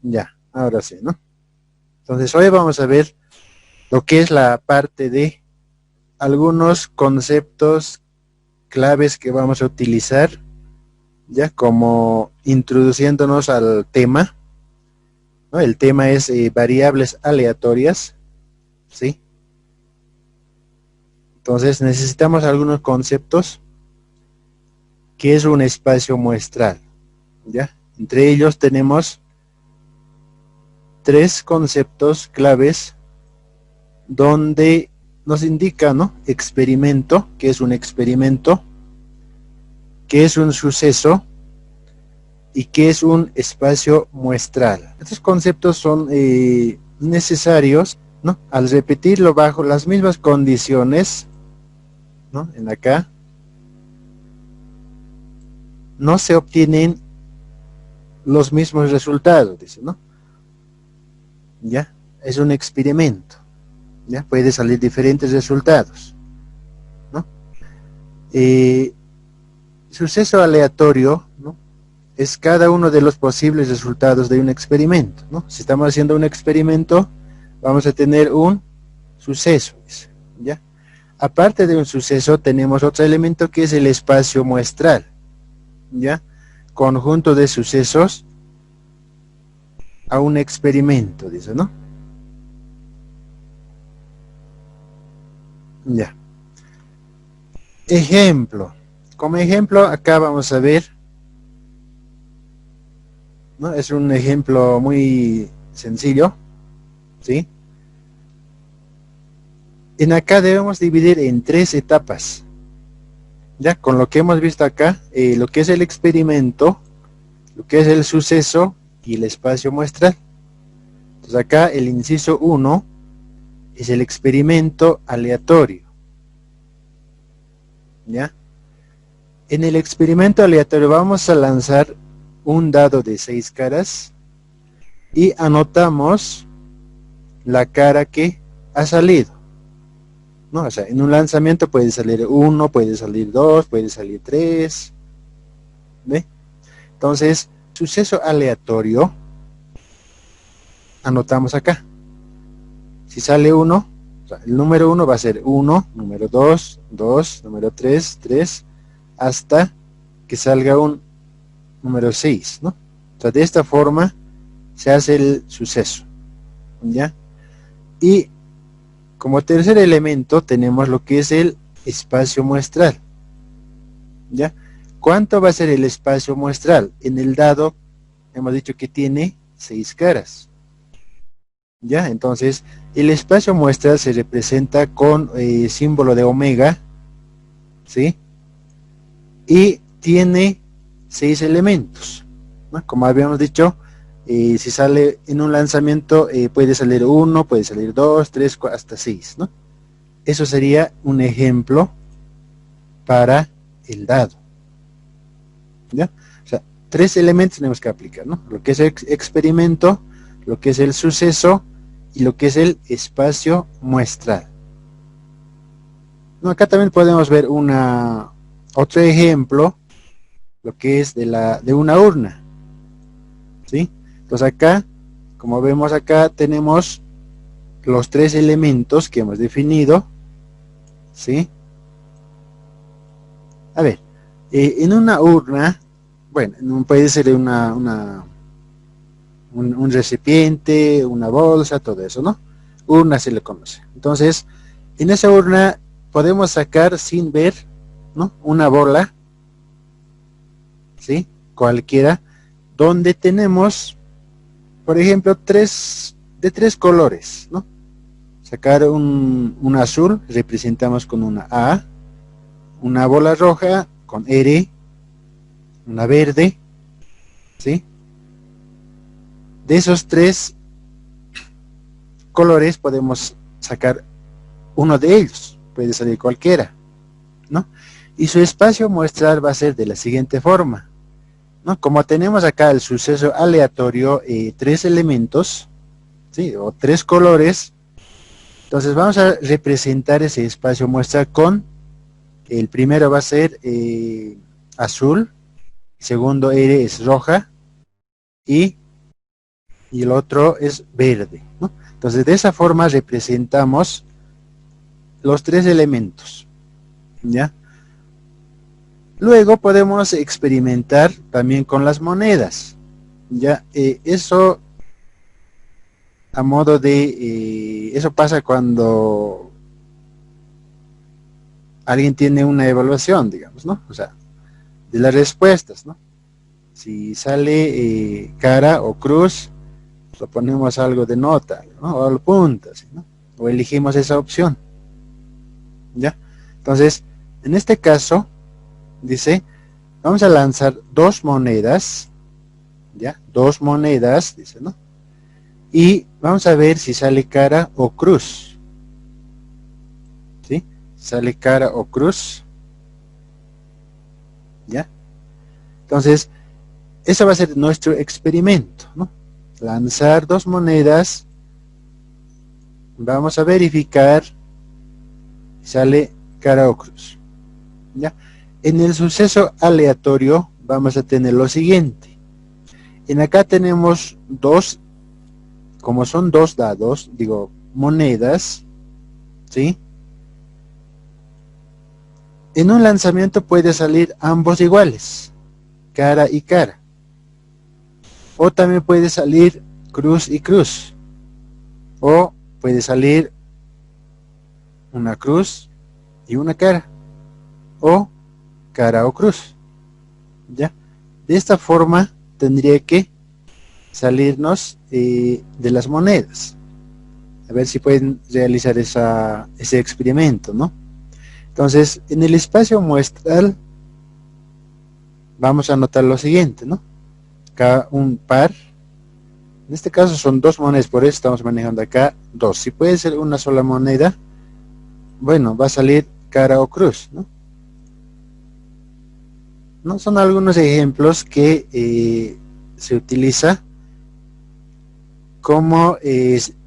Ya, ahora sí, ¿no? Entonces hoy vamos a ver lo que es la parte de algunos conceptos claves que vamos a utilizar, ya como introduciéndonos al tema, ¿no? El tema es variables aleatorias, ¿sí? Entonces necesitamos algunos conceptos que es un espacio muestral, ¿ya? Entre ellos tenemos tres conceptos claves donde nos indica, ¿no? Experimento, que es un experimento, que es un suceso y que es un espacio muestral. Estos conceptos son necesarios, ¿no? Al repetirlo bajo las mismas condiciones, ¿no? En acá, no se obtienen los mismos resultados, dice, ¿no? Ya, es un experimento, ya, puede salir diferentes resultados, ¿no? Eh, Suceso aleatorio, ¿no? Es cada uno de los posibles resultados de un experimento, ¿no? Si estamos haciendo un experimento, vamos a tener un suceso, ¿ya? Aparte de un suceso, tenemos otro elemento que es el espacio muestral, ¿ya? Conjunto de sucesos a un experimento, dice, ¿no? Ya. Ejemplo. Como ejemplo, acá vamos a ver, ¿no? Es un ejemplo muy sencillo, ¿sí? En acá debemos dividir en tres etapas. Ya, con lo que hemos visto acá, lo que es el experimento, lo que es el suceso y el espacio muestral. Entonces acá el inciso 1 es el experimento aleatorio. ¿Ya? En el experimento aleatorio vamos a lanzar un dado de 6 caras y anotamos la cara que ha salido, ¿no? O sea, en un lanzamiento puede salir 1, puede salir 2, puede salir 3, ¿ve? Entonces, suceso aleatorio, anotamos acá. Si sale 1, o sea, el número 1 va a ser 1, número 2, 2, número 3, 3, hasta que salga un número 6, ¿no? O sea, de esta forma se hace el suceso, ¿ya? Y como tercer elemento tenemos lo que es el espacio muestral, ¿ya? ¿Cuánto va a ser el espacio muestral? En el dado hemos dicho que tiene 6 caras, ¿ya? Entonces, el espacio muestral se representa con símbolo de omega, ¿sí? Y tiene 6 elementos, ¿no? Como habíamos dicho, si sale en un lanzamiento, puede salir 1, puede salir 2, 3, hasta 6, ¿no? Eso sería un ejemplo para el dado, ¿ya? O sea, 3 elementos tenemos que aplicar, ¿no? Lo que es el experimento, lo que es el suceso y lo que es el espacio muestral. No, acá también podemos ver otro ejemplo, lo que es de una urna, ¿sí? Entonces acá, como vemos acá, tenemos los 3 elementos que hemos definido, ¿sí? A ver, en una urna, bueno, puede ser un recipiente, una bolsa, todo eso, ¿no? Urna se le conoce. Entonces, en esa urna podemos sacar sin ver, ¿no? Una bola, ¿sí? Cualquiera, donde tenemos, por ejemplo, de 3 colores, ¿no? Sacar un azul, representamos con una A, una bola roja con R, una verde, ¿sí? De esos 3 colores podemos sacar uno de ellos, puede salir cualquiera, ¿no? Y su espacio muestral va a ser de la siguiente forma, ¿no? Como tenemos acá el suceso aleatorio, 3 elementos, ¿sí? O 3 colores, entonces vamos a representar ese espacio muestral con, el primero va a ser azul, segundo R es roja y y el otro es verde, ¿no? Entonces de esa forma representamos los tres elementos, ¿ya? Luego podemos experimentar también con las monedas, ¿ya? Eso a modo de, eso pasa cuando alguien tiene una evaluación, digamos, ¿no? O sea, de las respuestas, ¿no? Si sale cara o cruz, lo ponemos algo de nota, ¿no? O al punto, ¿sí, no? O elegimos esa opción, ¿ya? Entonces, en este caso, dice, vamos a lanzar dos monedas, ¿ya? Dos monedas, dice, ¿no? Y vamos a ver si sale cara o cruz, ¿sí? Sale cara o cruz, ¿ya? Entonces, eso va a ser nuestro experimento, ¿no? Lanzar dos monedas, vamos a verificar si sale cara o cruz, ¿ya? En el suceso aleatorio vamos a tener lo siguiente. En acá tenemos dos, como son dos dados, digo, monedas, ¿sí? En un lanzamiento puede salir ambos iguales, cara y cara. O también puede salir cruz y cruz. O puede salir una cruz y una cara. O cara o cruz, ¿ya? De esta forma tendría que salirnos de las monedas. A ver si pueden realizar ese experimento, ¿no? Entonces, en el espacio muestral vamos a anotar lo siguiente, ¿no? Acá un par, en este caso son dos monedas, por eso estamos manejando acá dos. Si puede ser una sola moneda, bueno, va a salir cara o cruz, ¿no? ¿No? Son algunos ejemplos que se utiliza como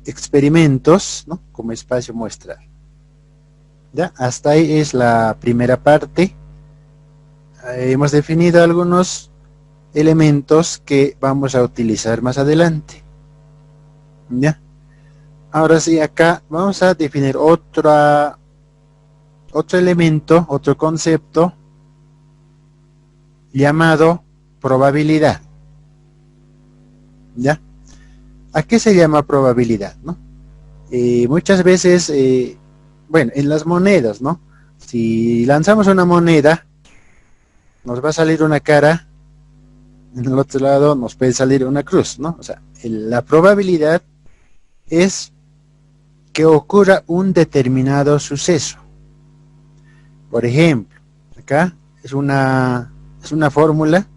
experimentos, ¿no? Como espacio muestral. ¿Ya? Hasta ahí es la primera parte. Hemos definido algunos elementos que vamos a utilizar más adelante. ¿Ya? Ahora sí, acá vamos a definir otro elemento, otro concepto llamado probabilidad. ¿Ya? ¿A qué se llama probabilidad, no? Muchas veces, bueno, en las monedas, ¿no? Si lanzamos una moneda, nos va a salir una cara, en el otro lado nos puede salir una cruz, ¿no? O sea, la probabilidad es que ocurra un determinado suceso. Por ejemplo, acá es una fórmula,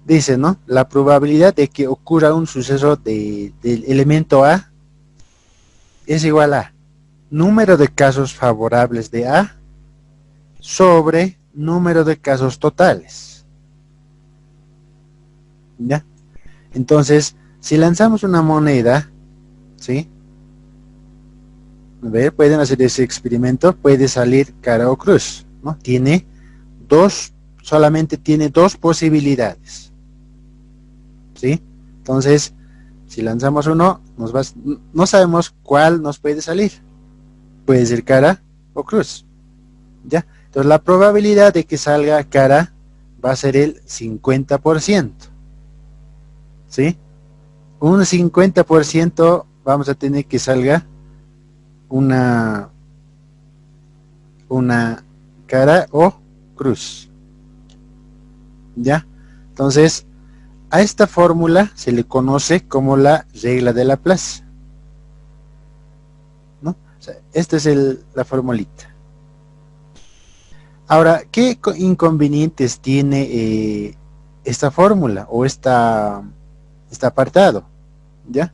dice, ¿no? La probabilidad de que ocurra un suceso del elemento A es igual a número de casos favorables de A sobre número de casos totales. ¿Ya? Entonces, si lanzamos una moneda, ¿sí? A ver, pueden hacer ese experimento, puede salir cara o cruz, ¿no? Solamente tiene dos posibilidades, ¿sí? Entonces, si lanzamos uno, no sabemos cuál nos puede salir. Puede ser cara o cruz, ¿ya? Entonces, la probabilidad de que salga cara va a ser el 50%, ¿sí? Un 50% vamos a tener que salga una cara o cruz, ¿ya? Entonces, a esta fórmula se le conoce como la regla de Laplace, ¿no? O sea, esta es la formulita. Ahora, ¿qué inconvenientes tiene esta fórmula o este apartado? ¿Ya?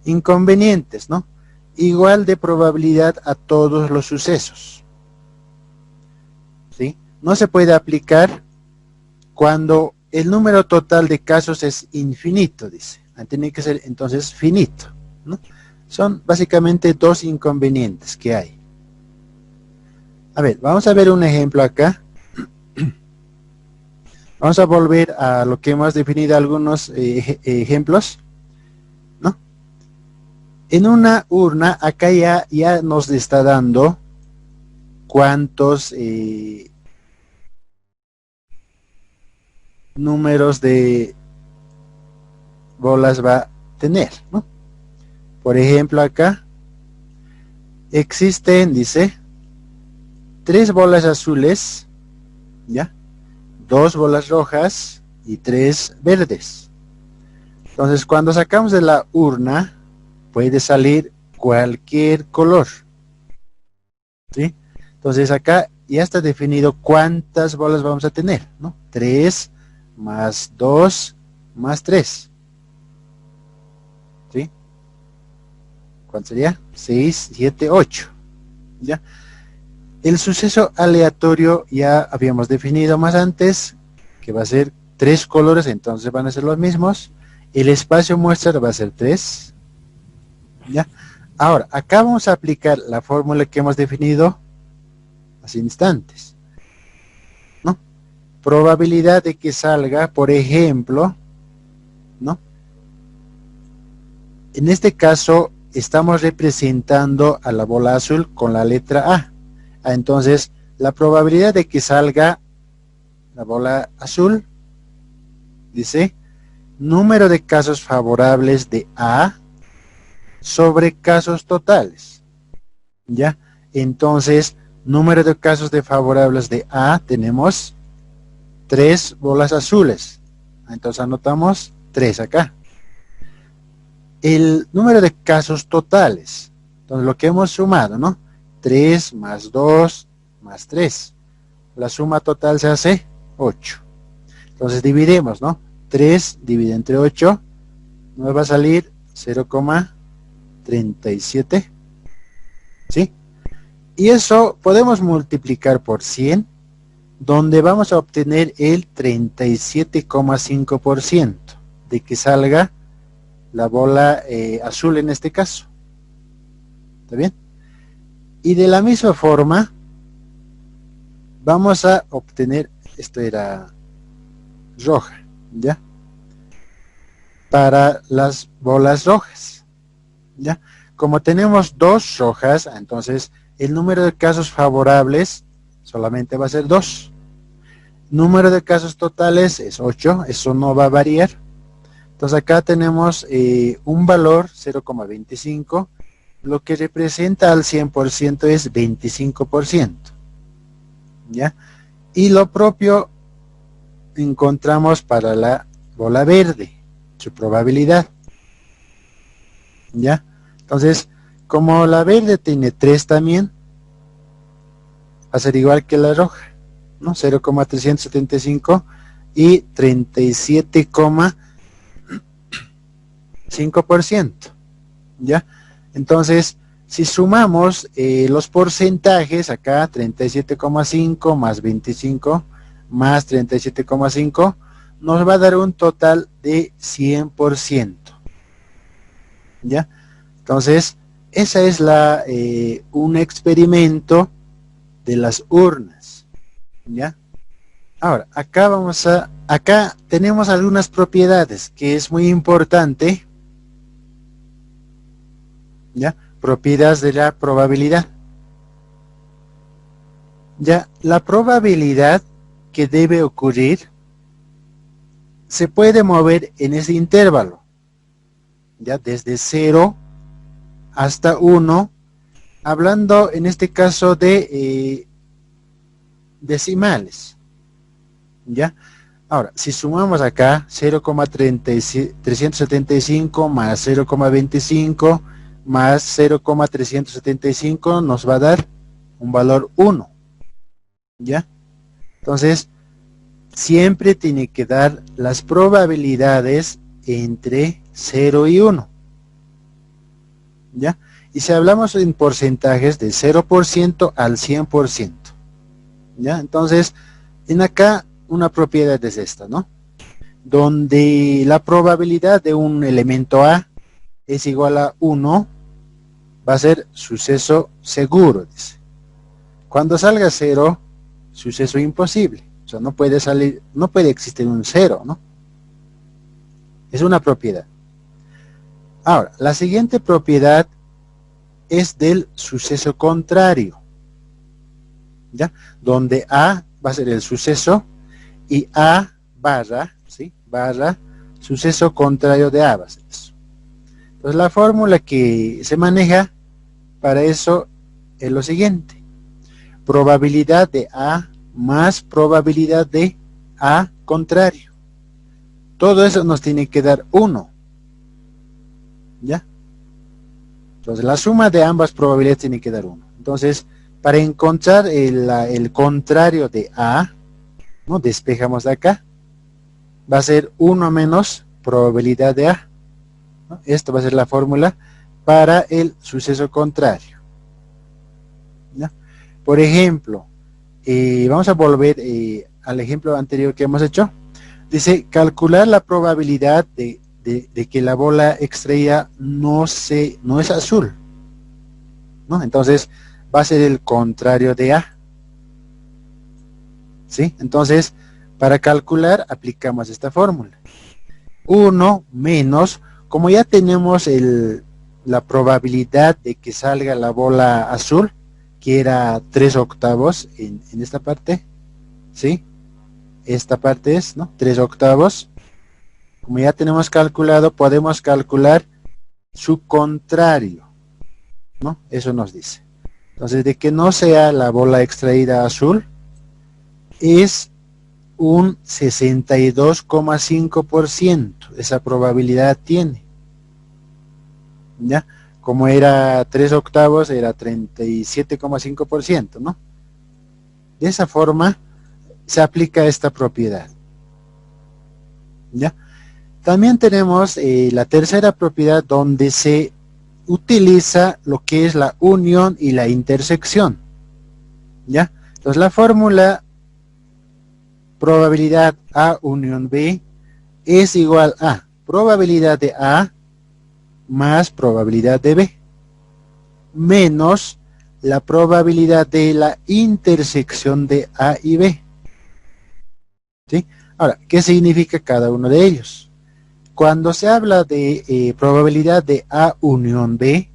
Inconvenientes, ¿no? Igual de probabilidad a todos los sucesos, ¿sí? No se puede aplicar cuando el número total de casos es infinito, dice. Tiene que ser entonces finito, ¿no? Son básicamente dos inconvenientes que hay. A ver, vamos a ver un ejemplo acá. Vamos a volver a lo que hemos definido algunos ejemplos. En una urna, acá ya nos está dando cuántos números de bolas va a tener, ¿no? Por ejemplo, acá existen, dice, 3 bolas azules, ¿ya? 2 bolas rojas y 3 verdes. Entonces, cuando sacamos de la urna, puede salir cualquier color, ¿sí? Entonces, acá ya está definido cuántas bolas vamos a tener, ¿no? 3 más 2 más 3, ¿sí? ¿Cuánto sería? 6, 7, 8, ¿ya? El suceso aleatorio ya habíamos definido más antes, que va a ser 3 colores, entonces van a ser los mismos. El espacio muestra va a ser 3, ¿ya? Ahora, acá vamos a aplicar la fórmula que hemos definido hace instantes, ¿no? Probabilidad de que salga, por ejemplo, ¿no? En este caso, estamos representando a la bola azul con la letra A. Entonces, la probabilidad de que salga la bola azul, dice, número de casos favorables de A sobre casos totales, ¿ya? Entonces, número de casos favorables de A, tenemos 3 bolas azules. Entonces, anotamos 3 acá. El número de casos totales, entonces lo que hemos sumado, ¿no? 3 más 2 más 3. La suma total se hace 8. Entonces dividimos, ¿no? 3 divide entre 8, nos va a salir 0,37, ¿sí? Y eso podemos multiplicar por 100, donde vamos a obtener el 37,5% de que salga la bola azul en este caso. ¿Está bien? Y de la misma forma, vamos a obtener, esto era roja, ¿ya? Para las bolas rojas, ¿ya? Como tenemos 2 rojas, entonces el número de casos favorables solamente va a ser 2. Número de casos totales es 8, eso no va a variar. Entonces acá tenemos un valor 0,25, lo que representa al 100% es 25%, ¿ya? Y lo propio encontramos para la bola verde, su probabilidad, ¿ya? Entonces, como la verde tiene 3 también, va a ser igual que la roja, ¿no? 0,375 y 37,5%, ¿ya? Entonces, si sumamos los porcentajes, acá 37,5 más 25 más 37,5, nos va a dar un total de 100%, ¿ya? Entonces, esa es un experimento de las urnas, ¿ya? Ahora, acá tenemos algunas propiedades que es muy importante, ¿ya? Propiedades de la probabilidad. Ya, la probabilidad que debe ocurrir se puede mover en ese intervalo, ya desde 0 hasta 1, hablando en este caso de decimales, ¿ya? Ahora, si sumamos acá 0,375 más 0,25 más 0,375 nos va a dar un valor 1, ¿ya? Entonces, siempre tiene que dar las probabilidades entre 0 y 1, ¿ya? Y si hablamos en porcentajes de 0% al 100%, ¿ya? Entonces, en acá una propiedad es esta, ¿no? Donde la probabilidad de un elemento A es igual a 1, va a ser suceso seguro, dice. Cuando salga 0, suceso imposible. O sea, no puede salir, no puede existir un 0, ¿no? Es una propiedad. Ahora, la siguiente propiedad es del suceso contrario, ¿ya? Donde A va a ser el suceso y A barra, ¿sí? Barra, suceso contrario de A va a ser eso. Entonces la fórmula que se maneja para eso es lo siguiente. Probabilidad de A más probabilidad de A contrario. Todo eso nos tiene que dar 1. ¿Ya? Entonces la suma de ambas probabilidades tiene que dar 1. Entonces, para encontrar el contrario de A, ¿no? Despejamos de acá. Va a ser 1 menos probabilidad de A, ¿no? Esto va a ser la fórmula para el suceso contrario, ¿ya? Por ejemplo, vamos a volver al ejemplo anterior que hemos hecho. Dice, calcular la probabilidad de que la bola extraída no es azul, ¿no? Entonces, va a ser el contrario de A, ¿sí? Entonces, para calcular, aplicamos esta fórmula. 1 menos, como ya tenemos la probabilidad de que salga la bola azul, que era 3/8 en esta parte, ¿sí? Esta parte es, ¿no? 3/8. Como ya tenemos calculado, podemos calcular su contrario, ¿no? Eso nos dice. Entonces, de que no sea la bola extraída azul, es un 62,5%. Esa probabilidad tiene. ¿Ya? Como era 3/8, era 37,5%, ¿no? De esa forma se aplica esta propiedad. ¿Ya? También tenemos la tercera propiedad donde se utiliza lo que es la unión y la intersección. ¿Ya? Entonces la fórmula probabilidad A unión B es igual a probabilidad de A más probabilidad de B menos la probabilidad de la intersección de A y B. ¿Sí? Ahora, ¿qué significa cada uno de ellos? Cuando se habla de probabilidad de A unión B,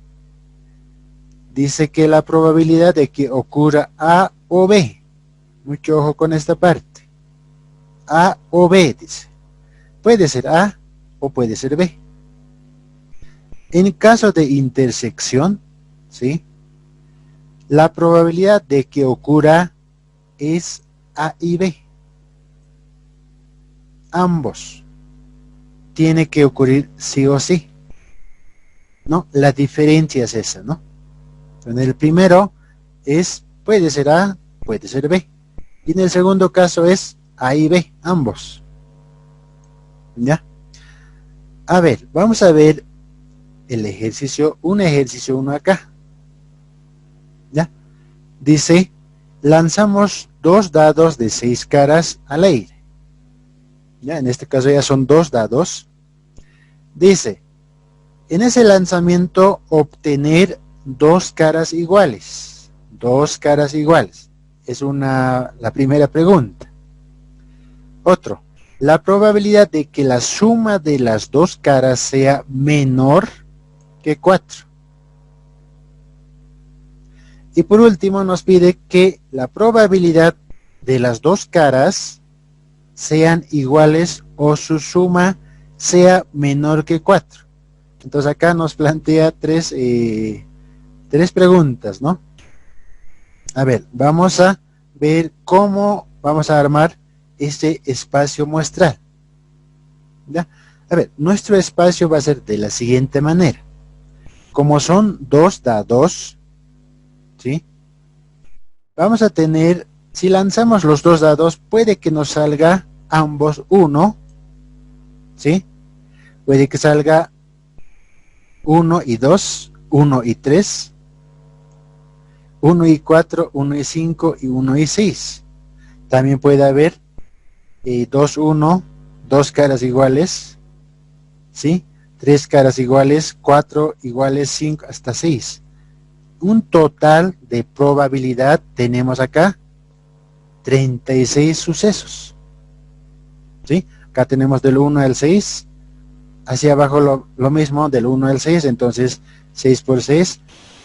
dice que la probabilidad de que ocurra A o B, mucho ojo con esta parte, A o B, dice, puede ser A o puede ser B. En caso de intersección, ¿sí? La probabilidad de que ocurra es A y B. Ambos. Tiene que ocurrir sí o sí, ¿no? La diferencia es esa, ¿no? En el primero es, puede ser A, puede ser B. Y en el segundo caso es A y B, ambos. ¿Ya? A ver, vamos a ver el ejercicio, un ejercicio 1 acá. ¿Ya? Dice, lanzamos 2 dados de 6 caras al aire. ¿Ya? En este caso ya son 2 dados. Dice, en ese lanzamiento obtener 2 caras iguales. 2 caras iguales. Es la primera pregunta. Otro, la probabilidad de que la suma de las 2 caras sea menor que 4. Y por último nos pide que la probabilidad de las 2 caras sean iguales o su suma sea menor que 4. Entonces acá nos plantea tres preguntas, ¿no? A ver, vamos a ver cómo vamos a armar este espacio muestral. ¿Ya? A ver, nuestro espacio va a ser de la siguiente manera. Como son 2 dados, ¿sí? Vamos a tener, si lanzamos los 2 dados, puede que nos salga ambos 1, ¿sí? Puede que salga 1 y 2, 1 y 3, 1 y 4, 1 y 5 y 1 y 6. También puede haber 2, 1, 2 caras iguales, ¿sí? 3 caras iguales, 4 iguales, 5 hasta 6. Un total de probabilidad tenemos acá 36 sucesos, ¿sí? Acá tenemos del 1 al 6, hacia abajo lo mismo, del 1 al 6, entonces 6 por 6,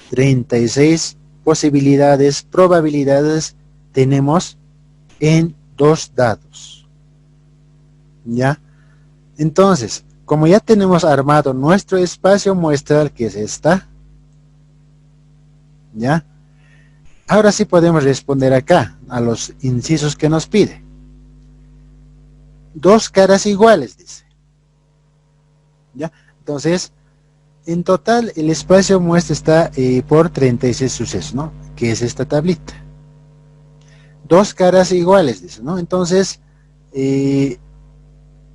36 posibilidades, probabilidades tenemos en dos dados. ¿Ya? Entonces, como ya tenemos armado nuestro espacio muestral, que es esta, ¿ya? Ahora sí podemos responder acá, a los incisos que nos pide. Dos caras iguales, dice. ¿Ya? Entonces, en total, el espacio muestra está por 36 sucesos, ¿no? Que es esta tablita. Dos caras iguales, dice, ¿no? Entonces,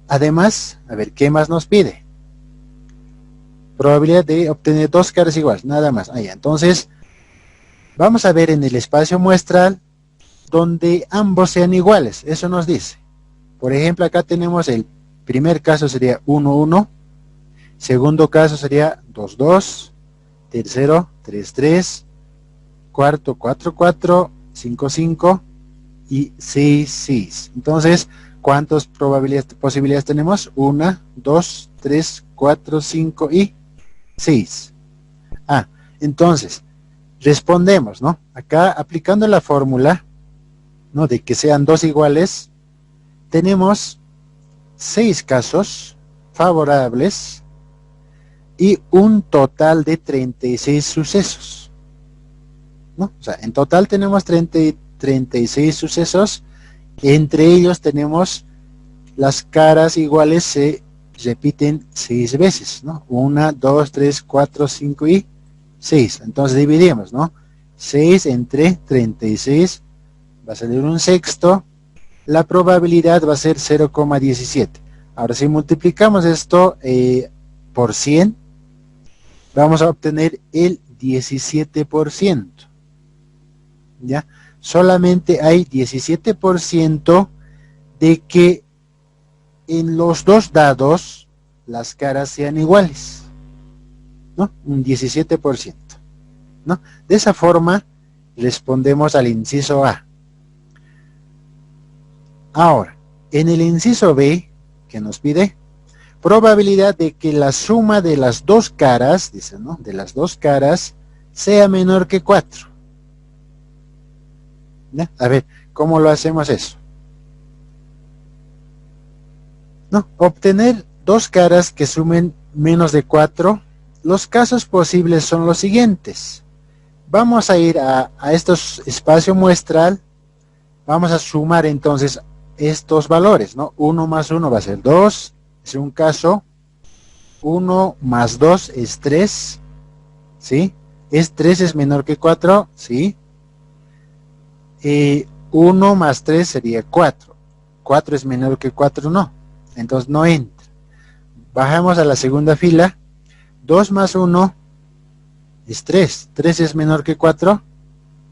además, a ver, ¿qué más nos pide? Probabilidad de obtener dos caras iguales, nada más. Ahí, entonces, vamos a ver en el espacio muestral donde ambos sean iguales, eso nos dice. Por ejemplo, acá tenemos el primer caso sería 1, 1, segundo caso sería 2, 2, tercero 3, 3, cuarto 4, 4, 5, 5 y 6, 6. Entonces, ¿cuántas posibilidades tenemos? 1, 2, 3, 4, 5 y 6. Entonces, respondemos, ¿no? Acá, aplicando la fórmula, ¿no? De que sean dos iguales, tenemos 6 casos favorables y un total de 36 sucesos, ¿no? O sea, en total tenemos 36 sucesos, entre ellos tenemos las caras iguales se repiten 6 veces, ¿no? 1, 2, 3, 4, 5 y 6. Entonces dividimos, ¿no? 6 entre 36 va a salir un sexto. La probabilidad va a ser 0,17. Ahora si multiplicamos esto por 100, vamos a obtener el 17%. ¿Ya? Solamente hay 17% de que en los dos dados las caras sean iguales, ¿no? Un 17%, ¿no? De esa forma respondemos al inciso A. Ahora, en el inciso B, que nos pide, probabilidad de que la suma de las dos caras, dice, ¿no? De las dos caras sea menor que 4. ¿Ya? A ver, ¿cómo lo hacemos eso? ¿No? Obtener dos caras que sumen menos de 4. Los casos posibles son los siguientes. Vamos a ir a estos espacio muestral. Vamos a sumar entonces estos valores, ¿no? 1 más 1 va a ser 2, es un caso. 1 más 2 es 3, ¿sí? ¿Es 3 es menor que 4? Sí. 1 más 3 sería 4. 4 es menor que 4, no. Entonces no entra. Bajamos a la segunda fila. 2 más 1 es 3. 3 es menor que 4,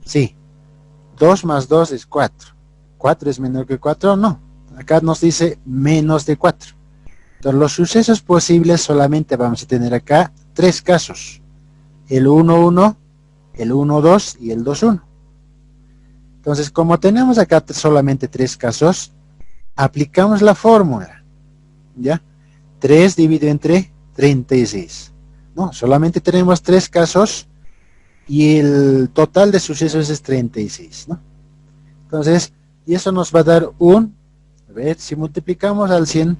sí. 2 más 2 es 4. 4 es menor que 4, no. Acá nos dice menos de 4. Entonces los sucesos posibles solamente vamos a tener acá 3 casos. El 1, 1, el 1, 2 y el 2, 1. Entonces como tenemos acá solamente 3 casos, aplicamos la fórmula. ¿Ya? 3 dividido entre 36. No, solamente tenemos 3 casos y el total de sucesos es 36, ¿no? Entonces, y eso nos va a dar a ver, si multiplicamos al 100,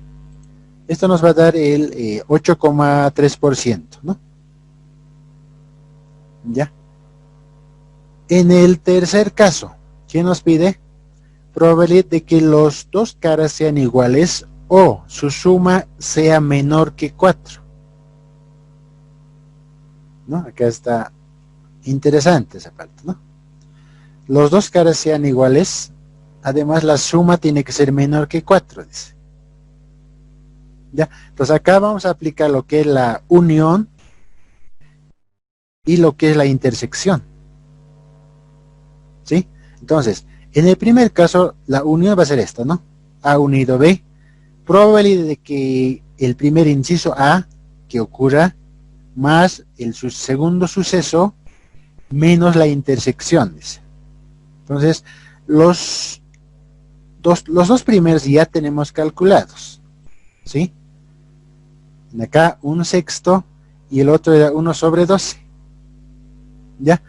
esto nos va a dar el 8,3%, ¿no? Ya. En el tercer caso, ¿qué nos pide? Probabilidad de que los dos caras sean iguales o su suma sea menor que 4. ¿No? Acá está interesante esa parte, ¿no? Los dos caras sean iguales, además la suma tiene que ser menor que 4, dice. ¿Ya? Entonces acá vamos a aplicar lo que es la unión y lo que es la intersección. ¿Sí? Entonces, en el primer caso, la unión va a ser esta, ¿no? A unido B. Probabilidad de que el primer inciso A que ocurra más el segundo suceso menos la intersección, dice. Entonces, los dos primeros ya tenemos calculados, ¿sí? Acá 1/6 y el otro era 1/12. ¿Ya?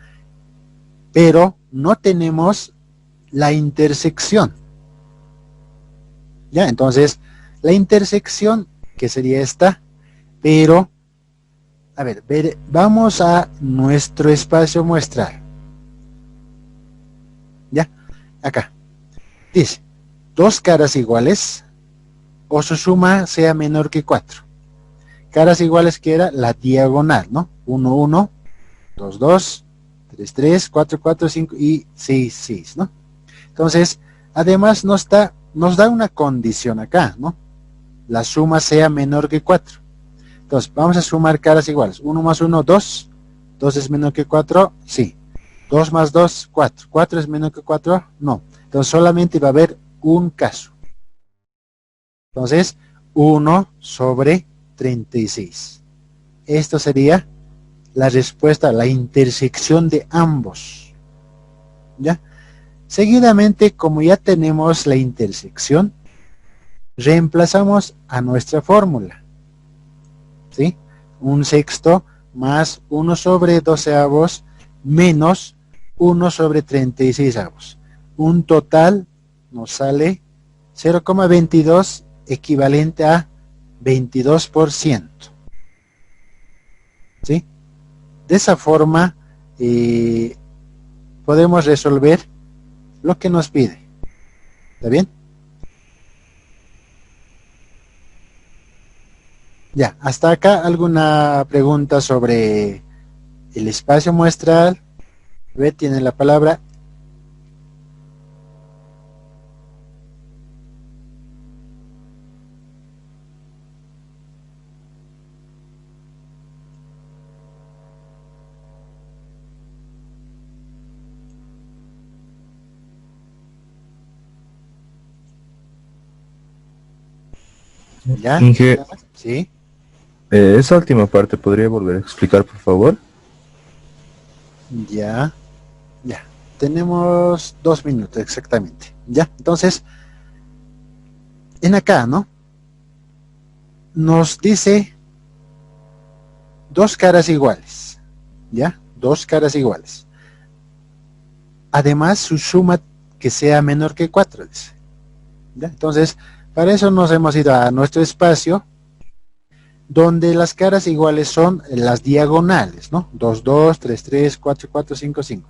Pero no tenemos la intersección. ¿Ya? Entonces, la intersección, que sería esta, pero, a ver, vamos a nuestro espacio muestral. ¿Ya? Acá. Dice, dos caras iguales o su suma sea menor que 4. Caras iguales que era la diagonal, ¿no? 1, 1, 2, 2, 3, 3, 4, 4, 5 y 6, 6, ¿no? Entonces, además nos da una condición acá, ¿no? La suma sea menor que 4. Entonces, vamos a sumar caras iguales. 1 más 1, 2. 2 es menor que 4, sí. 2 más 2, 4. 4 es menor que 4, no. Entonces, solamente va a haber un caso. Entonces, 1/36. Esto sería la respuesta, la intersección de ambos. ¿Ya? Seguidamente, como ya tenemos la intersección, reemplazamos a nuestra fórmula. ¿Sí? 1/6 más 1/12 menos 1/36. Un total nos sale 0,22 equivalente a 22%. ¿Sí? De esa forma podemos resolver lo que nos pide. ¿Está bien? Ya, hasta acá alguna pregunta sobre el espacio muestral. Ve, tiene la palabra. ¿Ya? Inge, ¿Sí? esa última parte, ¿podría volver a explicar, por favor? Ya. Ya. Tenemos 2 minutos exactamente. Ya. Entonces, en acá, ¿no? Nos dice dos caras iguales. ¿Ya? Dos caras iguales. Además, su suma que sea menor que 4, dice. ¿Ya? Entonces, para eso nos hemos ido a nuestro espacio, donde las caras iguales son las diagonales, ¿no? 2, 2, 3, 3, 4, 4, 5, 5.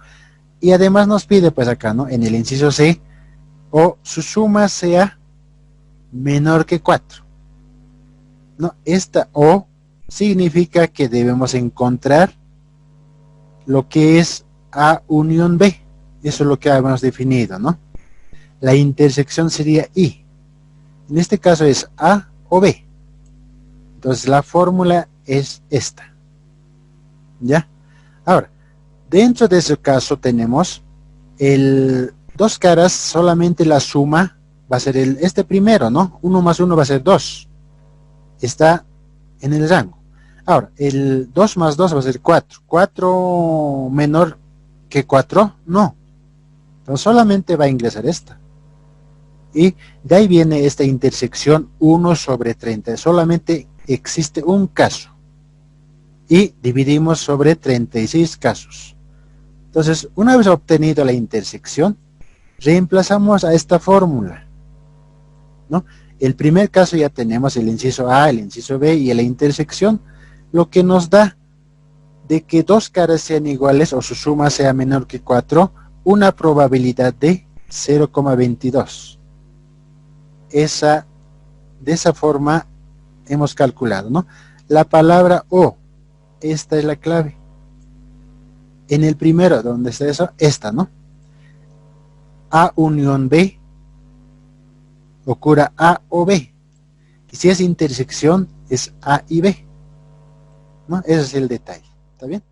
Y además nos pide, pues acá, ¿no? En el inciso C, o su suma sea menor que 4. ¿No? Esta O significa que debemos encontrar lo que es A unión B. Eso es lo que habíamos definido, ¿no? La intersección sería I. En este caso es A o B. Entonces la fórmula es esta. ¿Ya? Ahora, dentro de ese caso tenemos dos caras, solamente la suma va a ser este primero, ¿no? 1 más 1 va a ser 2. Está en el rango. Ahora, el 2 más 2 va a ser 4. ¿4 menor que 4? No. Entonces solamente va a ingresar esta. Y de ahí viene esta intersección 1/30. Solamente existe un caso. Y dividimos sobre 36 casos. Entonces, una vez obtenido la intersección, reemplazamos a esta fórmula, ¿no? El primer caso ya tenemos el inciso A, el inciso B y la intersección, lo que nos da de que dos caras sean iguales o su suma sea menor que 4, una probabilidad de 0,22. De esa forma hemos calculado, ¿no? La palabra O, esta es la clave. En el primero, donde está eso, esta, ¿no? A unión B, ocurra A o B. Y si es intersección, es A y B, ¿no? Ese es el detalle. ¿Está bien?